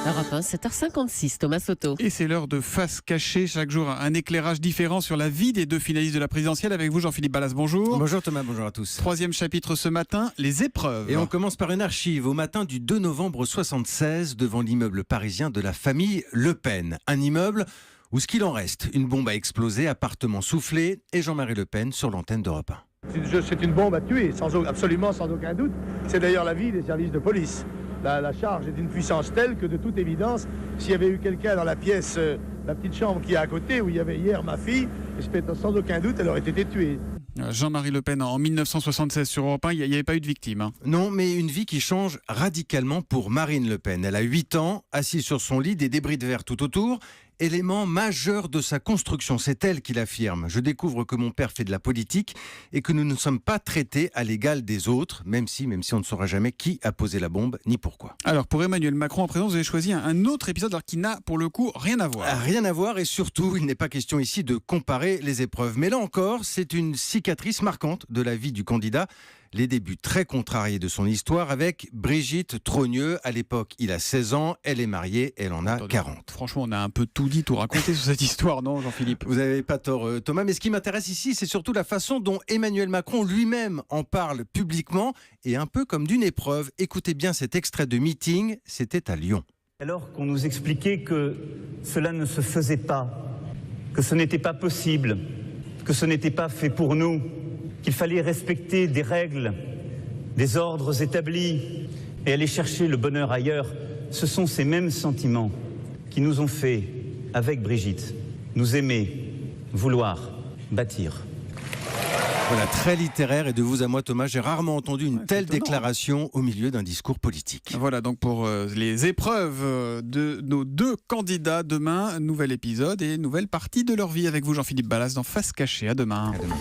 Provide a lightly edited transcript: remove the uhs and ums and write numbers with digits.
Europe 1, 7h56, Thomas Soto. Et c'est l'heure de Face Cachée. Chaque jour, un éclairage différent sur la vie des deux finalistes de la présidentielle. Avec vous, Jean-Philippe Ballas, bonjour. Bonjour Thomas, bonjour à tous. Troisième chapitre ce matin, les épreuves. Et on commence par une archive au matin du 2 novembre 76 devant l'immeuble parisien de la famille Le Pen. Un immeuble où ce qu'il en reste, une bombe a explosé, appartement soufflé et Jean-Marie Le Pen sur l'antenne d'Europe 1. C'est une bombe à tuer, absolument sans aucun doute. C'est d'ailleurs l'avis des services de police. La charge est d'une puissance telle que, de toute évidence, s'il y avait eu quelqu'un dans la pièce, la petite chambre qui est à côté, où il y avait hier ma fille, sans aucun doute, elle aurait été tuée. Jean-Marie Le Pen, en 1976 sur Europe 1, il n'y avait pas eu de victime. Hein. Non, mais une vie qui change radicalement pour Marine Le Pen. Elle a 8 ans, assise sur son lit, des débris de verre tout autour. Élément majeur de sa construction, c'est elle qui l'affirme. Je découvre que mon père fait de la politique et que nous ne sommes pas traités à l'égal des autres, même si on ne saura jamais qui a posé la bombe ni pourquoi. Alors pour Emmanuel Macron en présence, vous avez choisi un autre épisode alors qui n'a pour le coup rien à voir. Rien à voir et surtout, il n'est pas question ici de comparer les épreuves. Mais là encore, c'est une cicatrice marquante de la vie du candidat. Les débuts très contrariés de son histoire avec Brigitte Trogneux. À l'époque, il a 16 ans, elle est mariée, elle en a 40. Franchement, on a un peu tout dit, tout raconté sur cette histoire, non Jean-Philippe? Vous n'avez pas tort Thomas, mais ce qui m'intéresse ici, c'est surtout la façon dont Emmanuel Macron lui-même en parle publiquement et un peu comme d'une épreuve. Écoutez bien cet extrait de meeting, c'était à Lyon. Alors qu'on nous expliquait que cela ne se faisait pas, que ce n'était pas possible, que ce n'était pas fait pour nous, qu'il fallait respecter des règles, des ordres établis et aller chercher le bonheur ailleurs, ce sont ces mêmes sentiments qui nous ont fait, avec Brigitte, nous aimer, vouloir, bâtir. Voilà, très littéraire et de vous à moi Thomas, j'ai rarement entendu une telle déclaration au milieu d'un discours politique. Voilà donc pour les épreuves de nos deux candidats. Demain, nouvel épisode et nouvelle partie de leur vie avec vous Jean-Philippe Ballas dans Face Cachée. À demain. À demain.